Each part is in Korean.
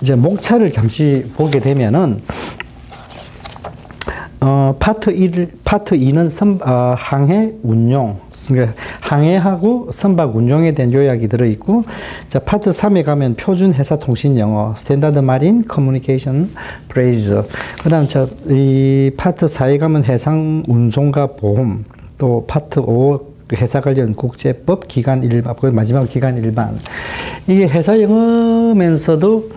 이제 목차를 잠시 보게 되면은, 파트 2는 항해 운용, 그러니까 항해하고 선박 운용에 대한 요약이 들어있고, 자, 파트 3에 가면 표준 회사 통신 영어, 스탠다드 마린 커뮤니케이션 프레이즈, 그 다음 이 파트 4에 가면 해상 운송과 보험, 또 파트 5, 회사 관련 국제법, 기관 일반, 마지막 기관 일반. 이게 회사 영어면서도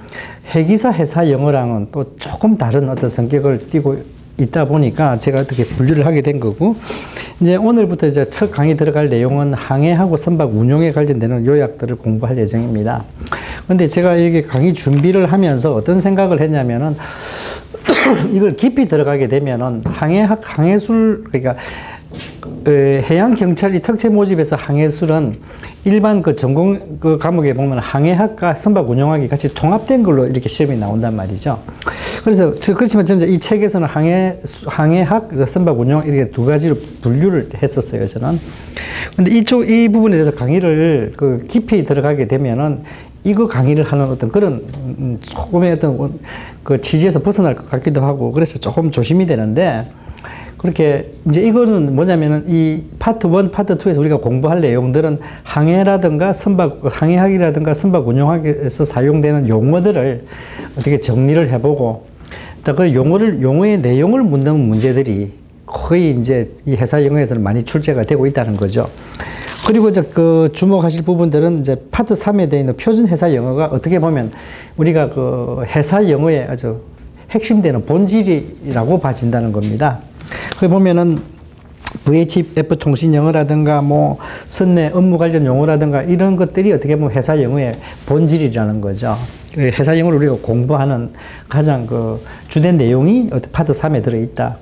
회기사 회사 영어랑은 또 조금 다른 어떤 성격을 띠고 있다 보니까 제가 어떻게 분류를 하게 된 거고, 이제 오늘부터 이제 첫 강의 들어갈 내용은 항해하고 선박 운용에 관련되는 요약들을 공부할 예정입니다. 근데 제가 이렇게 강의 준비를 하면서 어떤 생각을 했냐면은, 이걸 깊이 들어가게 되면은 항해술, 그러니까 해양경찰이 특채 모집에서 항해술은 일반 그 전공 그 과목에 보면 항해학과 선박 운용학이 같이 통합된 걸로 이렇게 시험이 나온단 말이죠. 그래서 그렇지만 저는 이 책에서는 항해학, 선박 운용 이렇게 두 가지로 분류를 했었어요, 저는. 근데 이 부분에 대해서 강의를 그 깊이 들어가게 되면은 이거 강의를 하는 어떤 그런 조금의 어떤 그 취지에서 벗어날 것 같기도 하고, 그래서 조금 조심이 되는데, 그렇게 이제 이거는 뭐냐면은 이 파트 1, 파트 2에서 우리가 공부할 내용들은 항해라든가 항해학이라든가 선박 운용학에서 사용되는 용어들을 어떻게 정리를 해보고, 또 그 용어의 내용을 묻는 문제들이 거의 이제 이 회사 영어에서는 많이 출제가 되고 있다는 거죠. 그리고 이제 그 주목하실 부분들은 이제 파트 3에 되어 있는 표준 회사 영어가 어떻게 보면 우리가 그 회사 영어의 아주 핵심되는 본질이라고 봐진다는 겁니다. 거기 보면은 VHF 통신 영어라든가 뭐 선내 업무 관련 용어라든가 이런 것들이 어떻게 보면 회사 영어의 본질이라는 거죠. 회사 영어를 우리가 공부하는 가장 그 주된 내용이 파트 3에 들어있다.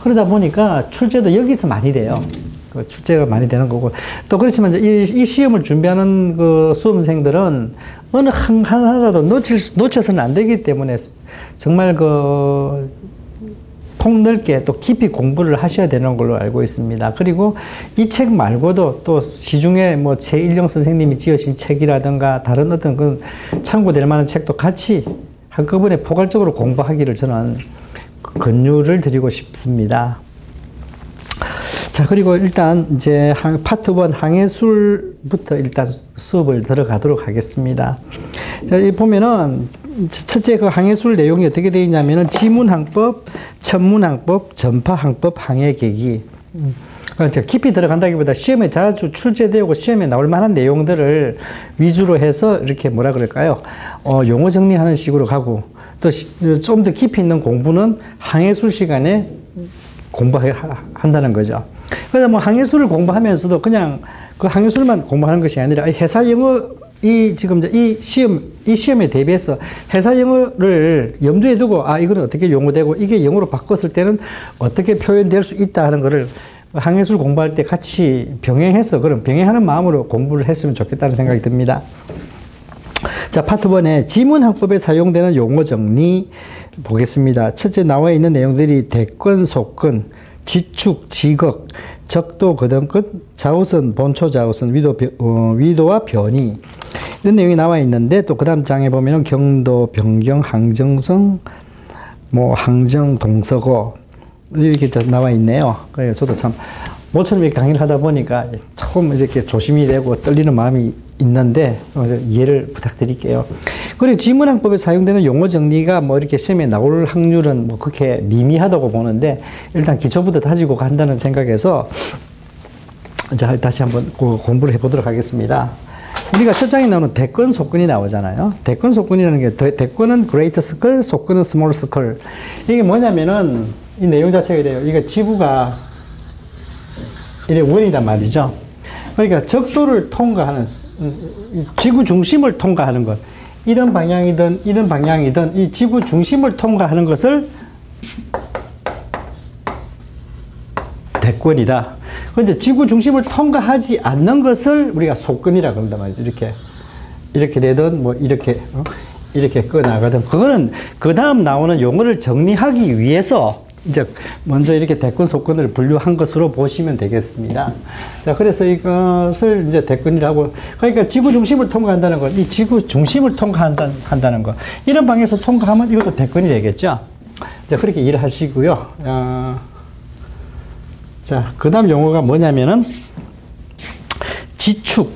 그러다 보니까 출제도 여기서 많이 돼요. 그 출제가 많이 되는 거고, 또 그렇지만 이 시험을 준비하는 그 수험생들은 어느 하나라도 놓쳐서는 안 되기 때문에 정말 그 폭넓게 또 깊이 공부를 하셔야 되는 걸로 알고 있습니다. 그리고 이 책 말고도 또 시중에 뭐 최일령 선생님이 지으신 책이라든가 다른 어떤 그 참고될 만한 책도 같이 한꺼번에 포괄적으로 공부하기를 저는 권유를 드리고 싶습니다. 자, 그리고 일단 이제 파트 1 항해술부터 일단 수업을 들어가도록 하겠습니다. 자, 이 보면은 첫째 그 항해술 내용이 어떻게 되어 있냐면은 지문항법, 천문항법, 전파항법, 항해계기. 그러니까 깊이 들어간다기보다 시험에 자주 출제되고 시험에 나올 만한 내용들을 위주로 해서 이렇게 뭐라 그럴까요? 용어 정리하는 식으로 가고, 또 좀 더 깊이 있는 공부는 항해술 시간에 공부한다는 거죠. 그래서 뭐 항해술을 공부하면서도 그냥 그 항해술만 공부하는 것이 아니라 회사 영어 지금 이 시험에 대비해서 회사 영어를 염두에 두고, 이거는 어떻게 용어되고 이게 영어로 바꿨을 때는 어떻게 표현될 수 있다 하는 거를 항해술 공부할 때 같이 병행해서 그런 병행하는 마음으로 공부를 했으면 좋겠다는 생각이 듭니다. 자, 파트 1에 지문학법에 사용되는 용어 정리 보겠습니다. 첫째 나와 있는 내용들이 대권, 속권, 지축, 지극, 적도, 거듭끝, 좌우선, 본초 좌우선, 위도와 변이 이런 내용이 나와 있는데, 또 그 다음 장에 보면은 경도, 변경, 항정성, 뭐 항정, 동서고 이렇게 나와 있네요. 그래서 저도 참 모처럼 이렇게 강의를 하다 보니까 조금 이렇게 조심이 되고 떨리는 마음이 있는데 이해를 부탁드릴게요. 그리고 지문학법에 사용되는 용어 정리가 뭐 이렇게 시험에 나올 확률은 뭐 그렇게 미미하다고 보는데, 일단 기초부터 다지고 간다는 생각에서 자, 다시 한번 공부를 해보도록 하겠습니다. 우리가 첫 장에 나오는 대권, 속권이 나오잖아요. 대권, 속권이라는 게, 대권은 great circle, 속권은 small circle. 이게 뭐냐면은 이 내용 자체가 이래요. 이게 지구가 이래 원이단 말이죠. 그러니까 적도를 통과하는, 지구 중심을 통과하는 것, 이런 방향이든 이런 방향이든 이 지구 중심을 통과하는 것을 대권이다. 그런데 지구 중심을 통과하지 않는 것을 우리가 속권이라고 한단 말이죠. 이렇게 되든 뭐 이렇게 꺼나가든, 그거는 그 다음 나오는 용어를 정리하기 위해서 이제 먼저 이렇게 대권 속근을 분류한 것으로 보시면 되겠습니다. 자, 그래서 이것을 이제 대권이라고, 그러니까 지구 중심을 통과한다는 것, 이 지구 중심을 통과한다는 것, 이런 방에서 통과하면 이것도 대권이 되겠죠. 자, 그렇게 이해를 하시고요. 자, 그 다음 용어가 뭐냐면은 지축,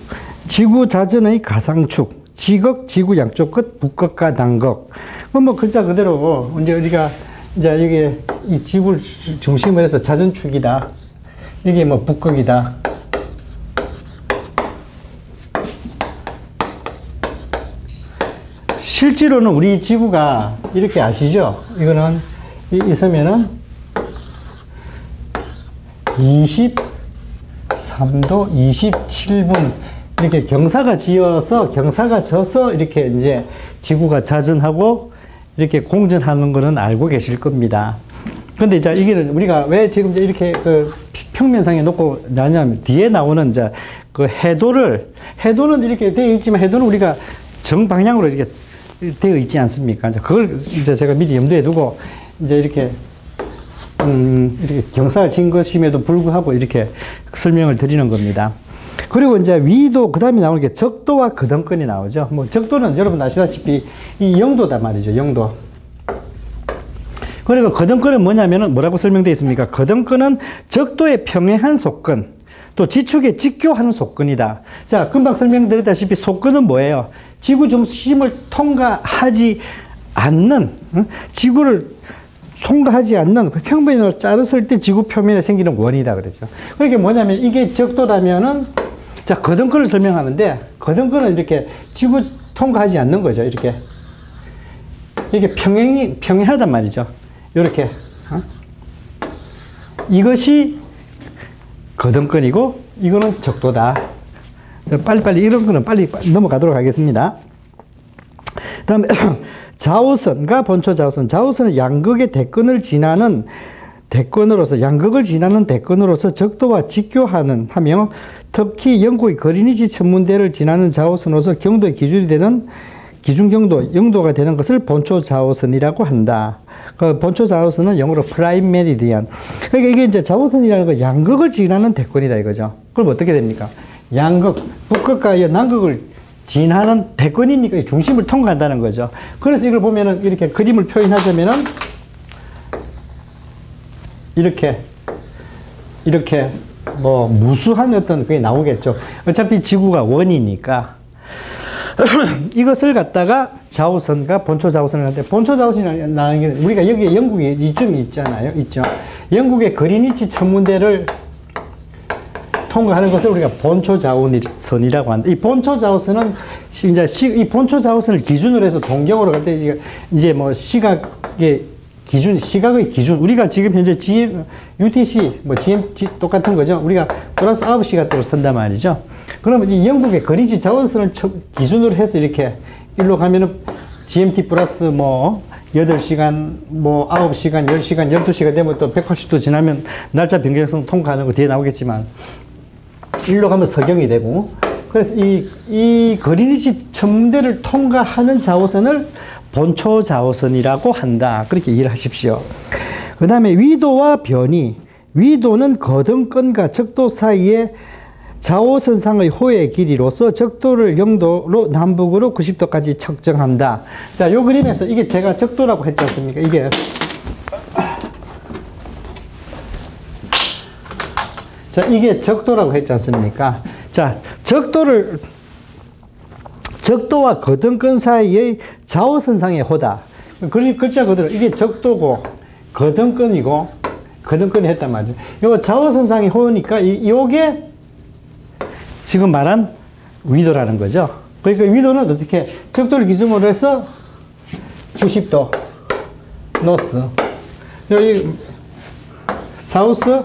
지구 자전의 가상축, 지극, 지구 양쪽 끝, 북극과 남극. 뭐 글자 그대로 이제 우리가 이제 이게 이 지구를 중심으로 해서 자전축이다. 이게 뭐 북극이다. 실제로는 우리 지구가 이렇게 아시죠? 이거는 이 서면은 23도 27분 이렇게 경사가 져서 이렇게 이제 지구가 자전하고 이렇게 공전하는 거는 알고 계실 겁니다. 근데 이제 이게 우리가 왜 지금 이제 이렇게 그 평면상에 놓고 나냐면 뒤에 나오는 이제 그 해도는 이렇게 되어 있지만 해도는 우리가 정방향으로 이렇게 되어 있지 않습니까? 그걸 이제 제가 미리 염두에 두고 이제 이렇게 경사가 진 것임에도 불구하고 이렇게 설명을 드리는 겁니다. 그리고 이제 위도, 그 다음에 나오는 게 적도와 거등권이 나오죠. 뭐 적도는 여러분 아시다시피 이 영도다 말이죠. 영도. 그리고 거등권은 뭐냐면은 뭐라고 설명되어 있습니까? 거등권은 적도의 평행한 속근, 또 지축에 직교하는 속근이다. 자, 금방 설명드렸다시피 속근은 뭐예요? 지구 중심을 통과하지 않는, 지구를 통과하지 않는 평면을 자르실 때 지구 표면에 생기는 원이다 그러죠. 그게 뭐냐면 이게 적도라면은, 자, 거등권을 설명하는데, 거등권은 이렇게 지구 통과하지 않는 거죠. 이렇게 평행하단 말이죠. 이렇게. 이것이 거등권이고, 이거는 적도다. 빨리빨리 이런 거는 빨리 넘어가도록 하겠습니다. 그 다음에 자오선과 본초 자오선. 자오선은 양극의 대권을 지나는 대권으로서 적도와 직교하는 하며 특히 영국의 그리니치 천문대를 지나는 자오선으로서 경도의 기준이 되는 기준경도, 영도가 되는 것을 본초 자오선이라고 한다. 그 본초 자오선은 영어로 프라임 메리디안. 그러니까 이게 이제 자오선이라는 거 양극을 지나는 대권이다 이거죠. 그럼 어떻게 됩니까? 양극, 북극과 남극을 지나는 대권이니까 중심을 통과한다는 거죠. 그래서 이걸 보면은 이렇게 그림을 표현하자면은 이렇게 뭐 무수한 어떤 그게 나오겠죠. 어차피 지구가 원이니까. 이것을 갖다가 자오선과 본초 자오선을 하는데, 본초 자오선이 나는 게 우리가 여기에 영국에 이쯤이 있잖아요. 있죠. 영국의 그리니치 천문대를 통과하는 것을 우리가 본초 자오선이라고 한다. 이 본초 자오선은 이 본초 자오선을 기준으로 해서 동경으로 갈 때 이제 뭐 시각의 기준, 우리가 지금 현재 UTC, 뭐 GMT 똑같은 거죠. 우리가 플러스 9시간대로 쓴단 말이죠. 그러면 이 영국의 그리니치 자오선을 기준으로 해서 이렇게 일로 가면은 GMT 플러스 뭐 8시간, 뭐 9시간, 10시간, 12시간 되면 또 180도 지나면 날짜 변경성 통과하는 거 뒤에 나오겠지만 일로 가면 서경이 되고, 그래서 이 그리니치 천문대를 통과하는 자오선을 본초 자오선이라고 한다. 그렇게 이해를 하십시오. 그 다음에 위도와 변이. 위도는 거등권과 적도 사이의 자오선상의 호의 길이로서 적도를 영도로 남북으로 90도까지 측정한다. 자, 요 그림에서 이게 제가 적도라고 했지 않습니까? 이게 자, 이게 적도라고 했지 않습니까? 자, 적도와 거등권 사이의 자오선상의 호다. 글자 그대로 이게 적도고 거등권이 했단 말이죠. 요 자오선상의 호니까 요게 지금 말한 위도라는 거죠. 그러니까 위도는 어떻게 적도를 기준으로 해서 90도 노스, 여기 사우스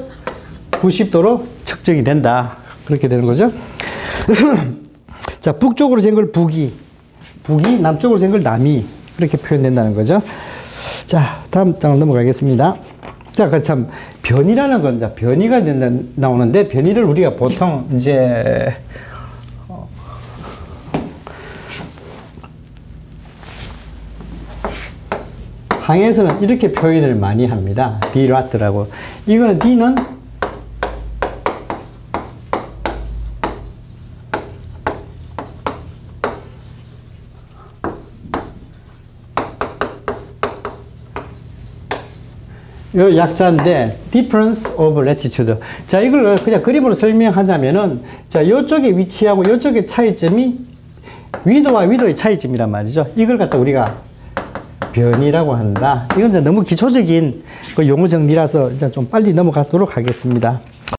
90도로 측정이 된다. 그렇게 되는 거죠. 자, 북쪽으로 센 걸 북이, 남쪽으로 센 걸 남이, 그렇게 표현된다는 거죠. 자, 다음 장을 넘어가겠습니다. 자, 참, 변이라는 건, 자, 변이가 나오는데, 변이를 우리가 보통 이제, 항해에서는 이렇게 표현을 많이 합니다. D라트라고. 이거는 D는 요 약자인데 difference of latitude. 자, 이걸 그냥 그림으로 설명하자면은 자, 요쪽의 위치하고 요쪽의 차이점이 위도와 위도의 차이점이란 말이죠. 이걸 갖다 우리가 변이라고 한다. 이건 이제 너무 기초적인 그 용어 정리라서 이제 좀 빨리 넘어가도록 하겠습니다.